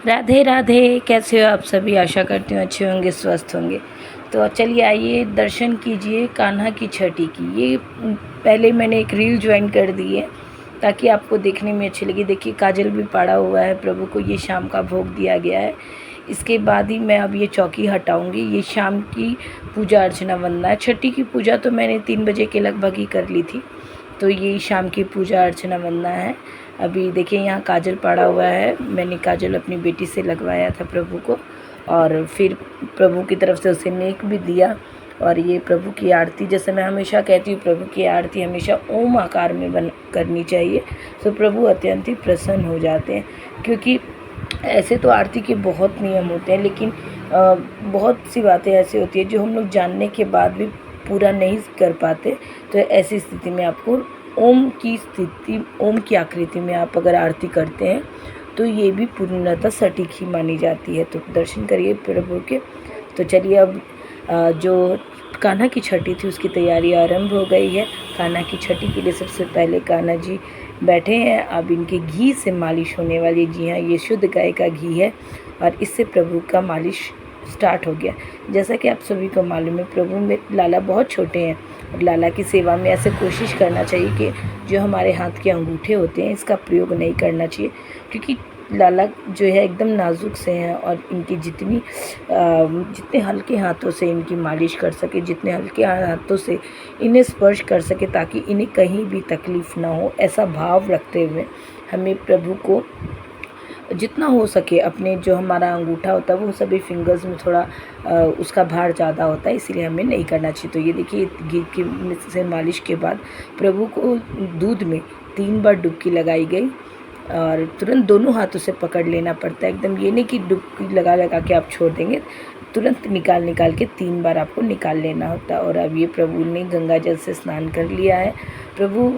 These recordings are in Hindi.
राधे राधे। कैसे हो आप सभी? आशा करती हूँ अच्छे होंगे, स्वस्थ होंगे। तो चलिए आइए दर्शन कीजिए कान्हा की छठी की। ये पहले मैंने एक रील ज्वाइन कर दी है ताकि आपको देखने में अच्छी लगी। देखिए काजल भी पाड़ा हुआ है, प्रभु को ये शाम का भोग दिया गया है। इसके बाद ही मैं अब ये चौकी हटाऊंगी। ये शाम की पूजा अर्चना वंदना है। छठी की पूजा तो मैंने 3 बजे के लगभग ही कर ली थी, तो ये शाम की पूजा अर्चना वंदना है। अभी देखिए यहाँ काजल पड़ा हुआ है। मैंने काजल अपनी बेटी से लगवाया था प्रभु को, और फिर प्रभु की तरफ से उसे नेक भी दिया। और ये प्रभु की आरती, जैसे मैं हमेशा कहती हूँ, प्रभु की आरती हमेशा ओम आकार में करनी चाहिए, तो प्रभु अत्यंत ही प्रसन्न हो जाते हैं। क्योंकि ऐसे तो आरती के बहुत नियम होते हैं, लेकिन बहुत सी बातें ऐसी होती है जो हम लोग जानने के बाद भी पूरा नहीं कर पाते। तो ऐसी स्थिति में आपको ओम की आकृति में आप अगर आरती करते हैं तो ये भी पूर्णतः सटीक ही मानी जाती है। तो दर्शन करिए प्रभु के। तो चलिए अब जो कान्हा की छठी थी उसकी तैयारी आरंभ हो गई है। कान्हा की छठी के लिए सबसे पहले कान्हा जी बैठे हैं। अब इनके घी से मालिश होने वाली। जी हाँ, ये शुद्ध गाय का घी है और इससे प्रभु का मालिश स्टार्ट हो गया। जैसा कि आप सभी को मालूम है, प्रभु में लाला बहुत छोटे हैं और लाला की सेवा में ऐसे कोशिश करना चाहिए कि जो हमारे हाथ के अंगूठे होते हैं इसका प्रयोग नहीं करना चाहिए, क्योंकि लाला जो है एकदम नाजुक से हैं और इनकी जितने हल्के हाथों से इनकी मालिश कर सके, जितने हल्के हाथों से इन्हें स्पर्श कर सके, ताकि इन्हें कहीं भी तकलीफ़ ना हो, ऐसा भाव रखते हुए हमें प्रभु को जितना हो सके अपने जो हमारा अंगूठा होता है वो सभी फिंगर्स में थोड़ा उसका भार ज़्यादा होता है, इसीलिए हमें नहीं करना चाहिए। तो ये देखिए घी की से मालिश के बाद प्रभु को दूध में 3 बार डुबकी लगाई गई और तुरंत दोनों हाथों से पकड़ लेना पड़ता है एकदम। ये नहीं कि डुबकी लगा लगा के आप छोड़ देंगे, तुरंत निकाल के 3 बार आपको निकाल लेना होता है। और अब ये प्रभु ने गंगा जल से स्नान कर लिया है। प्रभु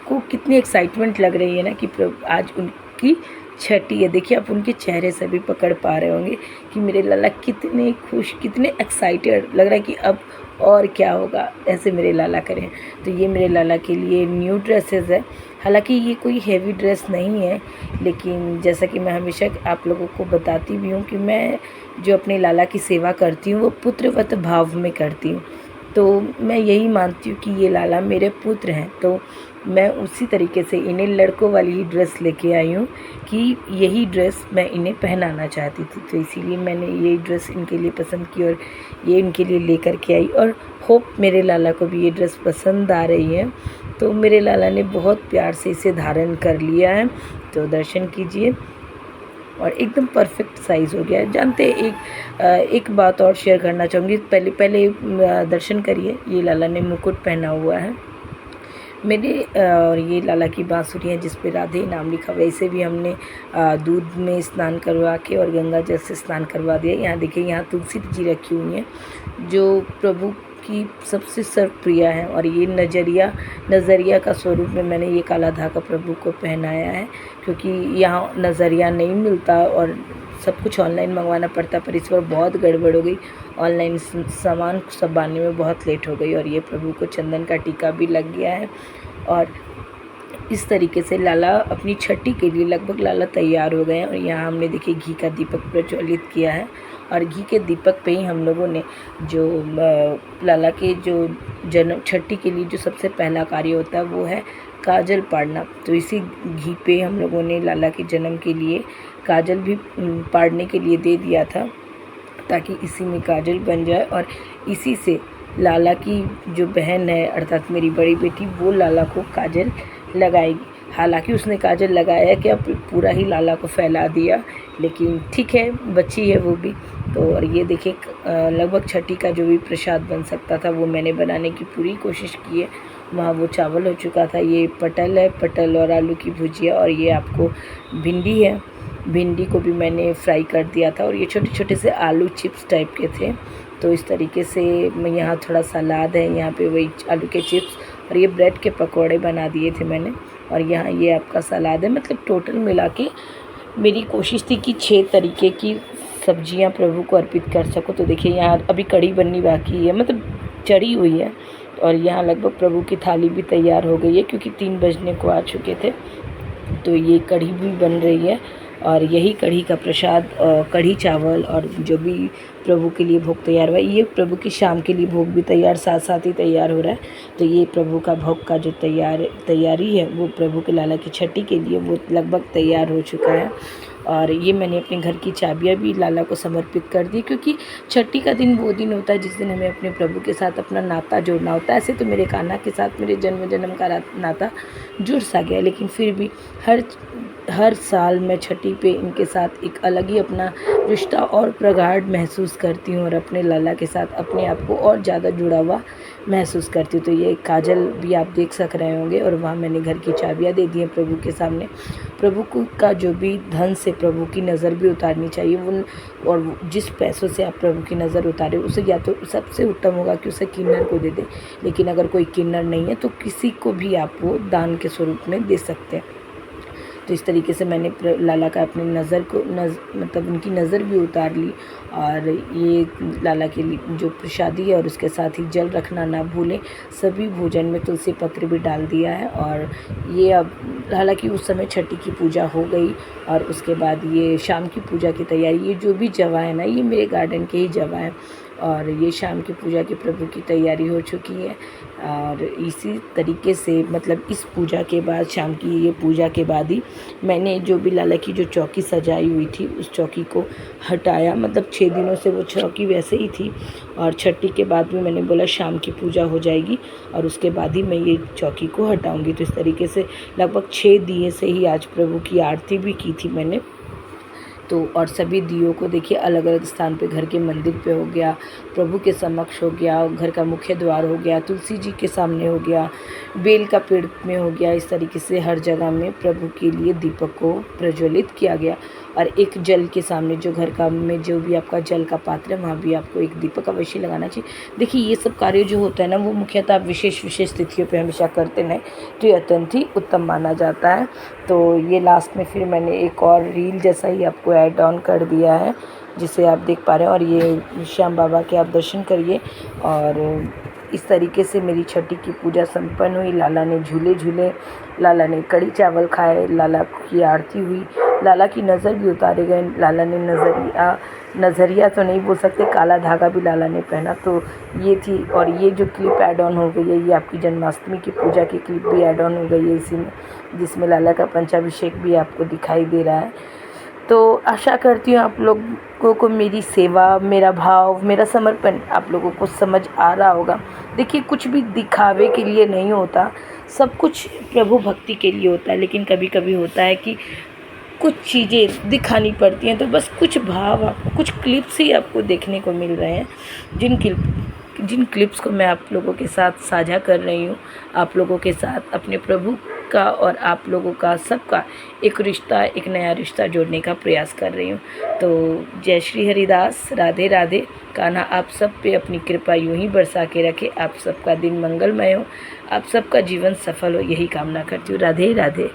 को कितनी एक्साइटमेंट लग रही है ना कि प्रभु आज उनकी छठी है। देखिए आप उनके चेहरे से भी पकड़ पा रहे होंगे कि मेरे लाला कितने खुश, कितने एक्साइटेड लग रहा है कि अब और क्या होगा, ऐसे मेरे लाला करें। तो ये मेरे लाला के लिए न्यू ड्रेसेस है। हालांकि ये कोई हेवी ड्रेस नहीं है, लेकिन जैसा कि मैं हमेशा आप लोगों को बताती भी हूँ कि मैं जो अपने लाला की सेवा करती हूँ वो पुत्रवत भाव में करती हूँ। तो मैं यही मानती हूँ कि ये लाला मेरे पुत्र हैं, तो मैं उसी तरीके से इन्हें लड़कों वाली ही ड्रेस लेके आई हूँ कि यही ड्रेस मैं इन्हें पहनाना चाहती थी। तो इसीलिए मैंने ये ड्रेस इनके लिए पसंद की और ये इनके लिए लेकर के आई, और होप मेरे लाला को भी ये ड्रेस पसंद आ रही है। तो मेरे लाला ने बहुत प्यार से इसे धारण कर लिया है। तो दर्शन कीजिए और एकदम परफेक्ट साइज़ हो गया है। जानते एक बात और शेयर करना चाहूँगी। पहले दर्शन करिए। ये लाला ने मुकुट पहना हुआ है मेरे, और ये लाला की बांसुरी है जिस पे राधे नाम लिखा हुआ है। इसे भी हमने दूध में स्नान करवा के और गंगा जल से स्नान करवा दिया। यहाँ देखिए, यहाँ तुलसी जी रखी हुई है जो प्रभु की सबसे सर्वप्रिय है। और ये नज़रिया का स्वरूप में मैंने ये काला धागा प्रभु को पहनाया है, क्योंकि यहाँ नज़रिया नहीं मिलता और सब कुछ ऑनलाइन मंगवाना पड़ता। पर इस बार बहुत गड़बड़ हो गई, ऑनलाइन सामान सब आने में बहुत लेट हो गई। और ये प्रभु को चंदन का टीका भी लग गया है। और इस तरीके से लाला अपनी छठी के लिए लगभग लाला तैयार हो गए हैं। और यहाँ हमने देखिए घी का दीपक प्रज्वलित किया है, और घी के दीपक पे ही हम लोगों ने जो लाला के जो जन्म छठी के लिए जो सबसे पहला कार्य होता है वो है काजल पाड़ना। तो इसी घी पे हम लोगों ने लाला के जन्म के लिए काजल भी पाड़ने के लिए दे दिया था, ताकि इसी में काजल बन जाए। और इसी से लाला की जो बहन है अर्थात मेरी बड़ी बेटी, वो लाला को काजल लगाएगी। हालांकि उसने काजल लगाया कि अब पूरा ही लाला को फैला दिया, लेकिन ठीक है, बच्ची है वो भी। तो और ये देखिए लगभग छठी का जो भी प्रसाद बन सकता था वो मैंने बनाने की पूरी कोशिश की है। वहाँ वो चावल हो चुका था, ये पटल है, पटल और आलू की भुजिया, और ये आपको भिंडी है। भिंडी को भी मैंने फ्राई कर दिया था, और ये छोटे छोटे से आलू चिप्स टाइप के थे। तो इस तरीके से यहाँ थोड़ा सलाद है, यहाँ पे वही आलू के चिप्स, और ये ब्रेड के पकोड़े बना दिए थे मैंने। और यहाँ ये आपका सलाद है। मतलब टोटल मिला के मेरी कोशिश थी कि 6 तरीके की सब्जियाँ प्रभु को अर्पित कर सकूँ। तो देखिए यहाँ अभी कढ़ी बननी बाकी है, मतलब चढ़ी हुई है। और यहाँ लगभग प्रभु की थाली भी तैयार हो गई है, क्योंकि 3 बजने को आ चुके थे। तो ये कढ़ी भी बन रही है और यही कढ़ी का प्रसाद, कढ़ी चावल और जो भी प्रभु के लिए भोग तैयार हुआ, ये प्रभु की शाम के लिए भोग भी तैयार साथ साथ ही तैयार हो रहा है। तो ये प्रभु का भोग का जो तैयारी है वो प्रभु के लाला की छठी के लिए वो लगभग तैयार हो चुका है। और ये मैंने अपने घर की चाबियाँ भी लाला को समर्पित कर दी, क्योंकि छठी का दिन वो दिन होता है जिस दिन हमें अपने प्रभु के साथ अपना नाता जोड़ना होता है। ऐसे तो मेरे कान्हा के साथ मेरे जन्म का नाता जुड़ सा गया, लेकिन फिर भी हर साल मैं छठी पे इनके साथ एक अलग ही अपना रिश्ता और प्रगाढ़ महसूस करती हूँ और अपने लाला के साथ अपने आप को और ज़्यादा जुड़ा हुआ महसूस करती हूँ। तो ये काजल भी आप देख सक रहे होंगे, और वहाँ मैंने घर की चाबियाँ दे दी हैं प्रभु के सामने। प्रभु का जो भी धन से प्रभु की नज़र भी उतारनी चाहिए, वो और जिस पैसों से आप प्रभु की नज़र उतारे उसे या तो सबसे उत्तम होगा कि उसे किन्नर को दे दें, लेकिन अगर कोई किन्नर नहीं है तो किसी को भी आप वो दान के स्वरूप में दे सकते हैं। तो इस तरीके से मैंने लाला का अपनी नज़र को मतलब उनकी नज़र भी उतार ली। और ये लाला के लिए जो प्रसादी है और उसके साथ ही जल रखना ना भूलें। सभी भोजन में तुलसी पत्र भी डाल दिया है। और ये अब हालांकि उस समय छठी की पूजा हो गई और उसके बाद ये शाम की पूजा की तैयारी, ये जो भी जवा है ना, ये मेरे गार्डन के ही जवा है और ये शाम की पूजा की प्रभु की तैयारी हो चुकी है। और इसी तरीके से मतलब इस पूजा के बाद, शाम की ये पूजा के बाद ही मैंने जो भी लाला की जो चौकी सजाई हुई थी उस चौकी को हटाया। मतलब 6 दिनों से वो चौकी वैसे ही थी और छठी के बाद भी मैंने बोला शाम की पूजा हो जाएगी और उसके बाद ही मैं ये चौकी को हटाऊंगी। तो इस तरीके से लगभग 6 दिए से ही आज प्रभु की आरती भी की थी मैंने। तो और सभी दियों को देखिए अलग अलग स्थान पे, घर के मंदिर पे हो गया, प्रभु के समक्ष हो गया, घर का मुख्य द्वार हो गया, तुलसी जी के सामने हो गया, बेल का पेड़ में हो गया। इस तरीके से हर जगह में प्रभु के लिए दीपक को प्रज्वलित किया गया। और एक जल के सामने जो घर का में जो भी आपका जल का पात्र है वहाँ भी आपको एक दीपक अवश्य लगाना चाहिए। देखिए ये सब कार्य जो होता है ना वो मुख्यतः आप विशेष तिथियों पे हमेशा करते हैं, तो ये अत्यंत ही उत्तम माना जाता है। तो ये लास्ट में फिर मैंने एक और रील जैसा ही आपको ऐड ऑन कर दिया है जिसे आप देख पा रहे हैं। और ये श्याम बाबा के आप दर्शन करिए। और इस तरीके से मेरी छठी की पूजा संपन्न हुई। लाला ने झूले झूले, लाला ने कढ़ी चावल खाए, लाला की आरती हुई, लाला की नज़र भी उतारे गए। लाला ने नज़रिया तो नहीं बोल सकते, काला धागा भी लाला ने पहना। तो ये थी। और ये जो क्लिप ऐड ऑन हो गई है ये आपकी जन्माष्टमी की पूजा की क्लिप भी ऐड ऑन हो गई है इसी में, जिसमें लाला का पंचाभिषेक भी आपको दिखाई दे रहा है। तो आशा करती हूँ आप लोगों को मेरी सेवा, मेरा भाव, मेरा समर्पण आप लोगों को समझ आ रहा होगा। देखिए कुछ भी दिखावे के लिए नहीं होता, सब कुछ प्रभु भक्ति के लिए होता है। लेकिन कभी कभी होता है कि कुछ चीज़ें दिखानी पड़ती हैं, तो बस कुछ भाव आपको, कुछ क्लिप्स ही आपको देखने को मिल रहे हैं। जिन क्लिप्स को मैं आप लोगों के साथ साझा कर रही हूँ, आप लोगों के साथ अपने प्रभु का और आप लोगों का सबका एक रिश्ता, एक नया रिश्ता जोड़ने का प्रयास कर रही हूँ। तो जय श्री हरिदास, राधे राधे। कान्हा आप सब पे अपनी कृपा यूं ही बरसा के रखे, आप सबका दिन मंगलमय हो, आप सबका जीवन सफल हो, यही कामना करती हूँ। राधे राधे।